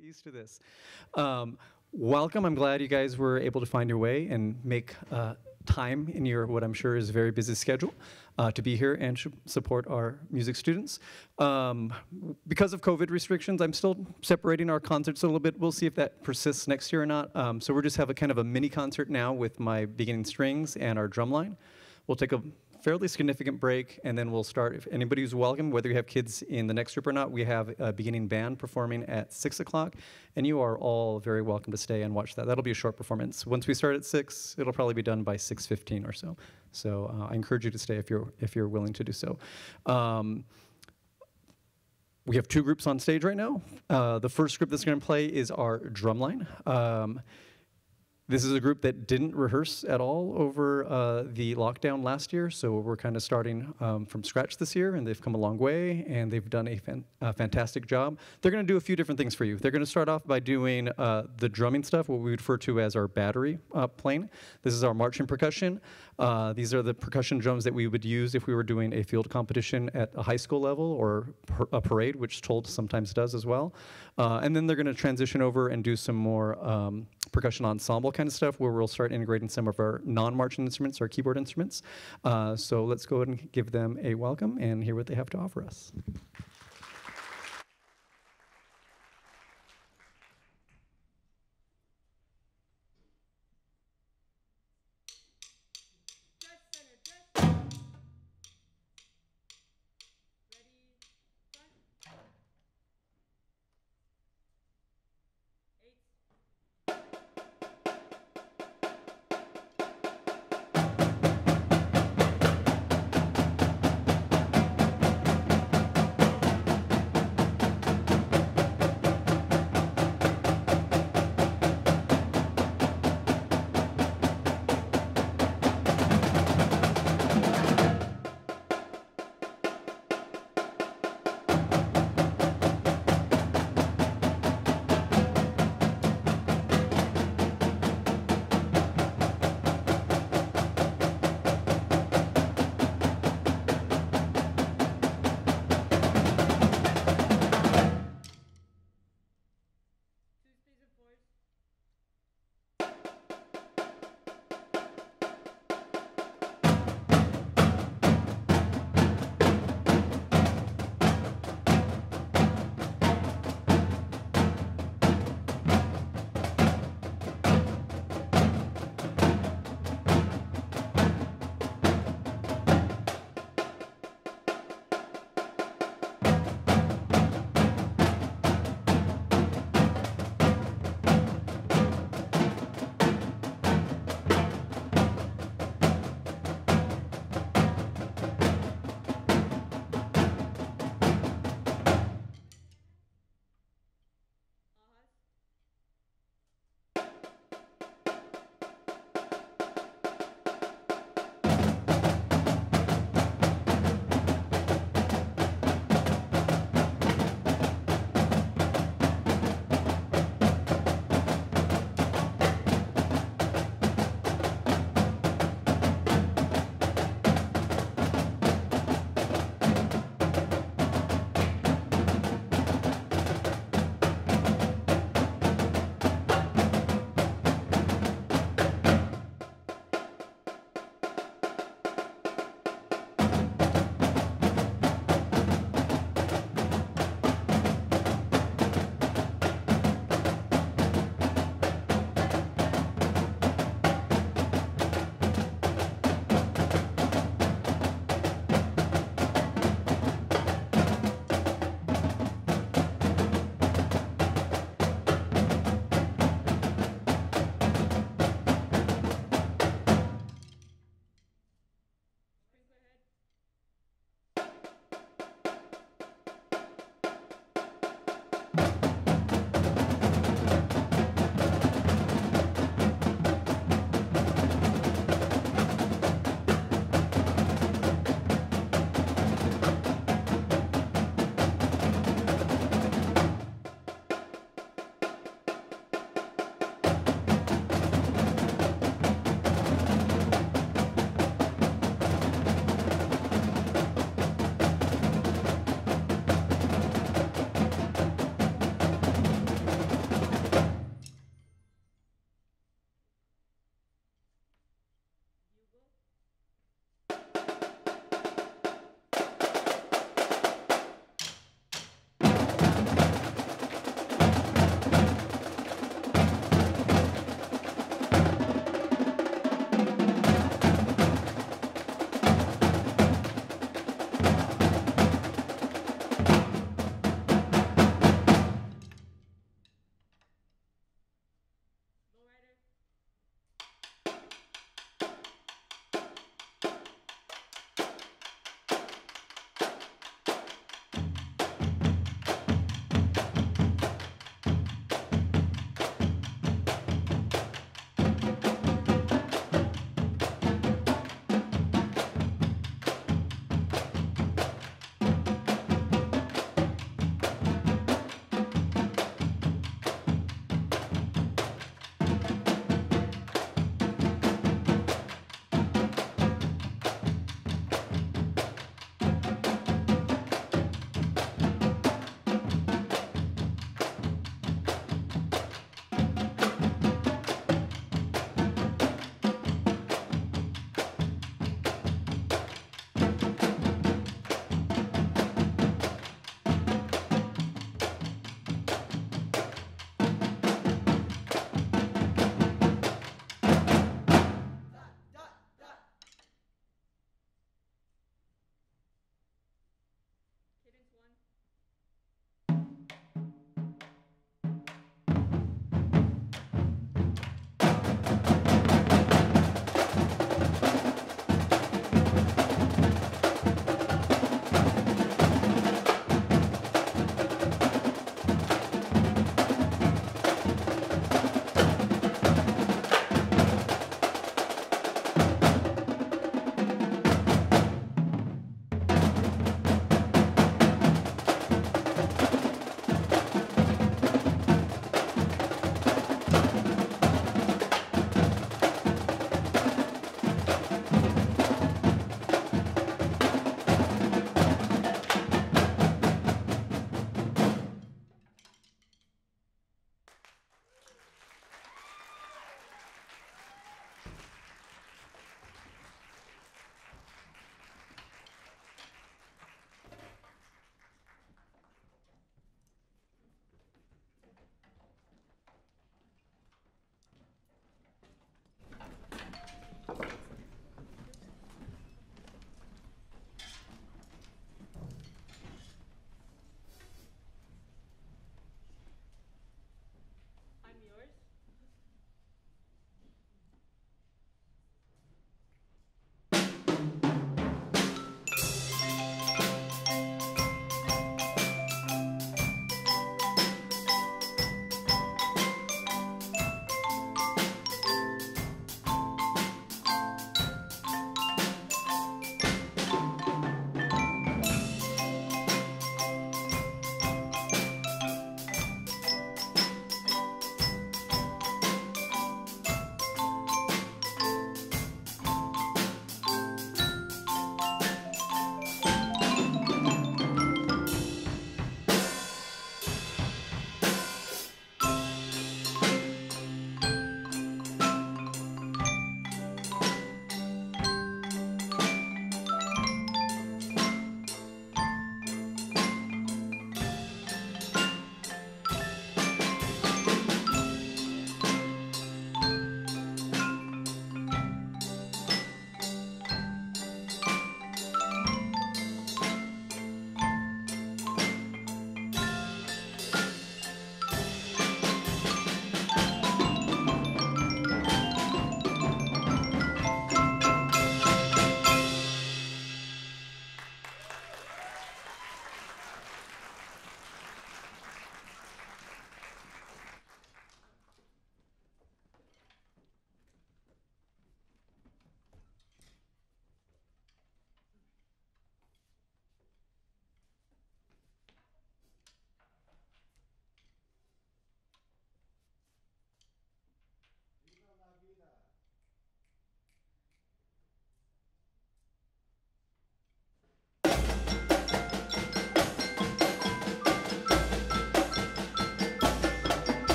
get used to this. Welcome. I'm glad you guys were able to find your way and make time in your, what I'm sure is a very busy schedule, to be here and support our music students. Because of COVID restrictions, I'm still separating our concerts a little bit. We'll see if that persists next year or not. So we'll just have a kind of a mini concert now with my beginning strings and our drumline. We'll take a fairly significant break, and then we'll start. If anybody who's welcome, whether you have kids in the next group or not, we have a beginning band performing at 6 o'clock, and you are all very welcome to stay and watch that. That'll be a short performance. Once we start at 6, it'll probably be done by 6:15 or so. So I encourage you to stay if you're willing to do so. We have 2 groups on stage right now. The first group that's going to play is our drumline. This is a group that didn't rehearse at all over the lockdown last year, so we're kind of starting from scratch this year, and they've come a long way, and they've done a fantastic job. They're going to do a few different things for you. They're going to start off by doing the drumming stuff, what we refer to as our battery playing. This is our marching percussion. These are the percussion drums that we would use if we were doing a field competition at a high school level or a parade, which Told sometimes does as well. And then they're going to transition over and do some more percussion ensemble kind of stuff, where we'll start integrating some of our non-marching instruments, our keyboard instruments. So let's go ahead and give them a welcome and hear what they have to offer us.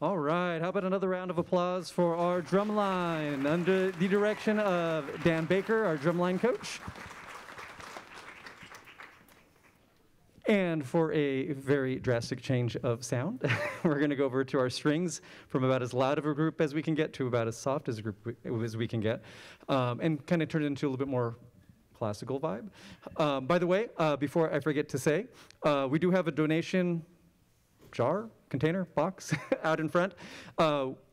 All right, how about another round of applause for our drumline under the direction of Dan Baker, our drumline coach. And for a very drastic change of sound, we're going to go over to our strings from about as loud of a group as we can get to about as soft as a group as we can get, and kind of turn it into a little bit more classical vibe. By the way, before I forget to say, we do have a donation jar, container, box out in front.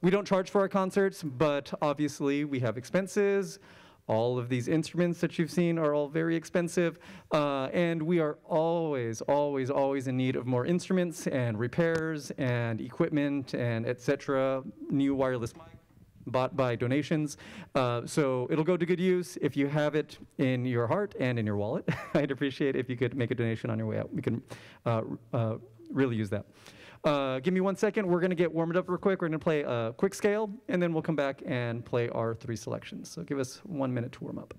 We don't charge for our concerts, but obviously we have expenses. All of these instruments that you've seen are all very expensive, and we are always, always, always in need of more instruments and repairs and equipment and etc. New wireless mic bought by donations. So it'll go to good use if you have it in your heart and in your wallet. I'd appreciate it if you could make a donation on your way out. We can really use that. Give me 1 second. We're going to get warmed up real quick. We're going to play a quick scale, and then we'll come back and play our 3 selections. So give us 1 minute to warm up.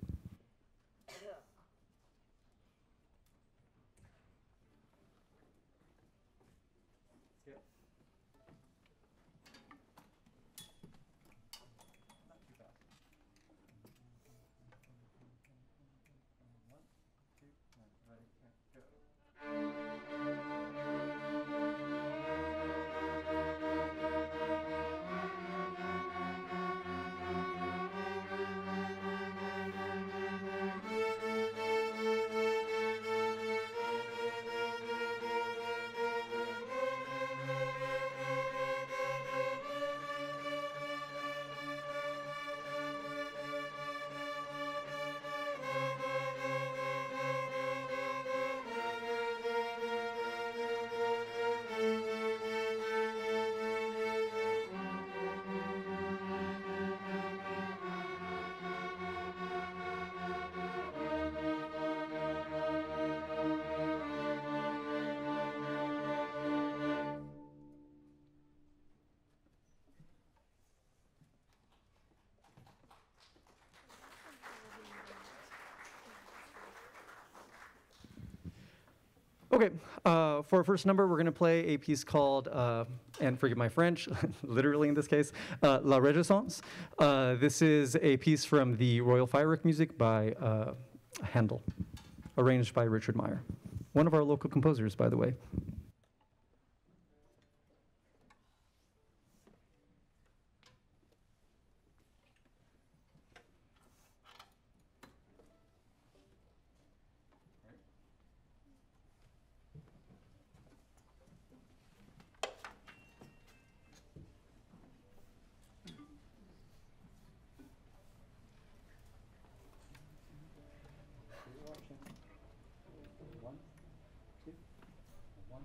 Okay, for our first number, we're going to play a piece called, and forgive my French, literally in this case, La Renaissance. This is a piece from the Royal Firework Music by Handel, arranged by Richard Meyer, one of our local composers, by the way. One, two, one.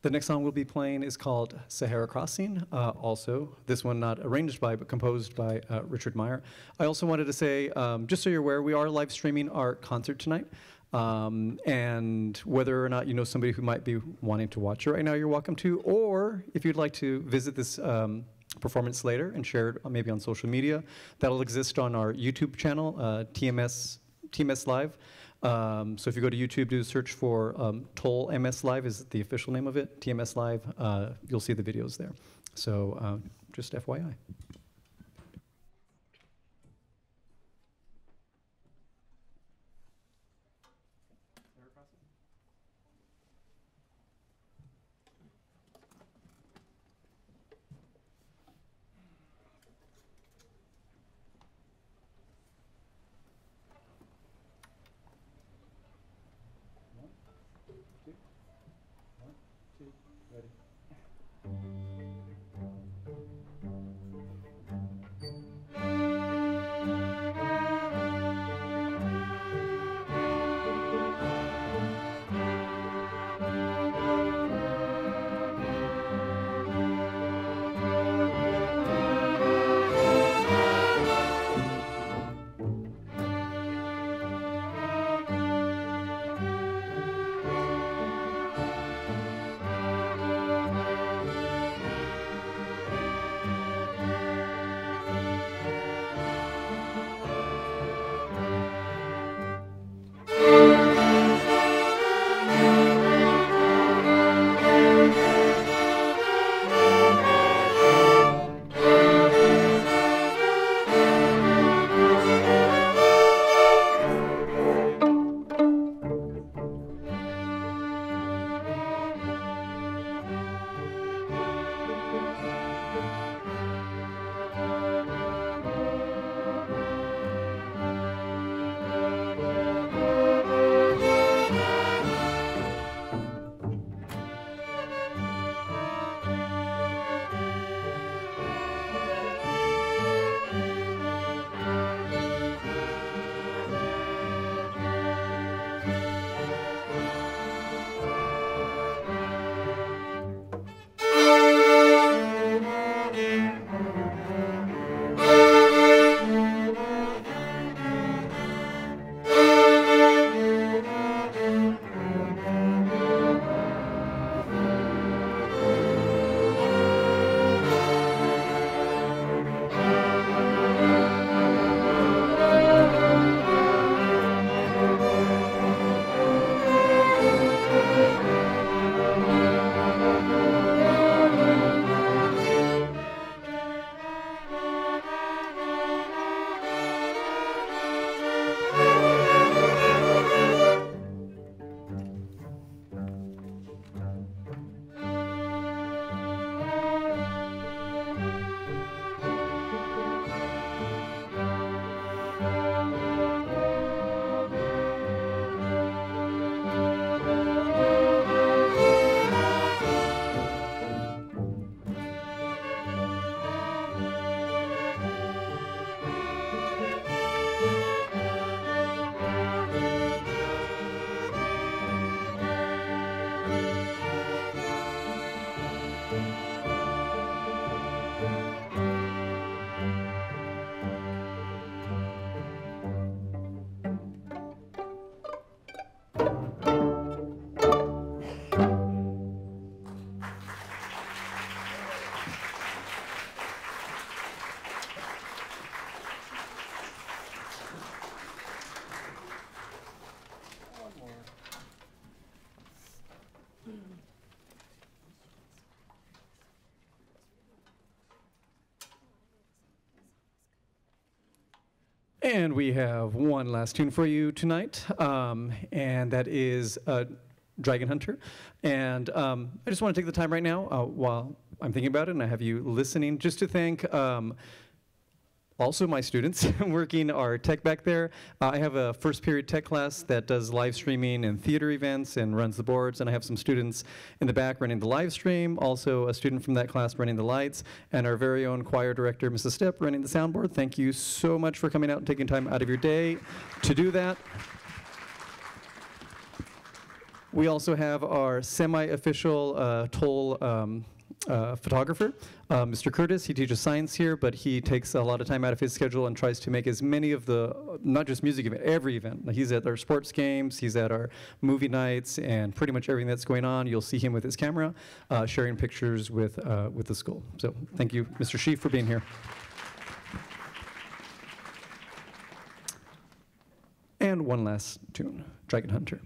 The next song we'll be playing is called Sahara Crossing. Also, this one not arranged by, but composed by Richard Meyer. I also wanted to say, just so you're aware, we are live streaming our concert tonight. And whether or not you know somebody who might be wanting to watch it right now, you're welcome to. Or if you'd like to visit this performance later and share it maybe on social media, that'll exist on our YouTube channel, TMS Live. So if you go to YouTube, do a search for Toll MS Live is the official name of it, TMS Live. You'll see the videos there. So just FYI. And we have one last tune for you tonight, and that is Dragon Hunter. And I just want to take the time right now while I'm thinking about it, and I have you listening, just to thank also my students working our tech back there. I have a first period tech class that does live streaming and theater events and runs the boards, and I have some students in the back running the live stream, also a student from that class running the lights, and our very own choir director, Mrs. Stepp, running the soundboard. Thank you so much for coming out and taking time out of your day to do that. We also have our semi-official toll photographer, Mr. Curtis. He teaches science here, but he takes a lot of time out of his schedule and tries to make as many of the, not just music event, every event. He's at our sports games, he's at our movie nights, and pretty much everything that's going on, you'll see him with his camera, sharing pictures with the school. So thank you, Mr. Sheaf, for being here. And one last tune, Dragon Hunter.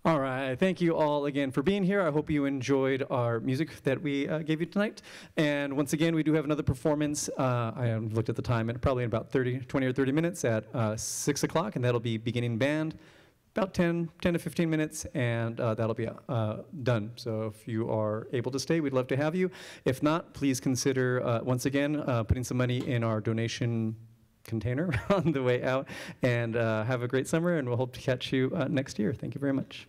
All right, thank you all again for being here. I hope you enjoyed our music that we gave you tonight. And once again, we do have another performance. I looked at the time, and probably in about 20 or 30 minutes at 6 o'clock, and that'll be beginning band. About 10 to 15 minutes, and that'll be done. So if you are able to stay, we'd love to have you. If not, please consider, once again, putting some money in our donation container on the way out. And have a great summer, and we'll hope to catch you next year. Thank you very much.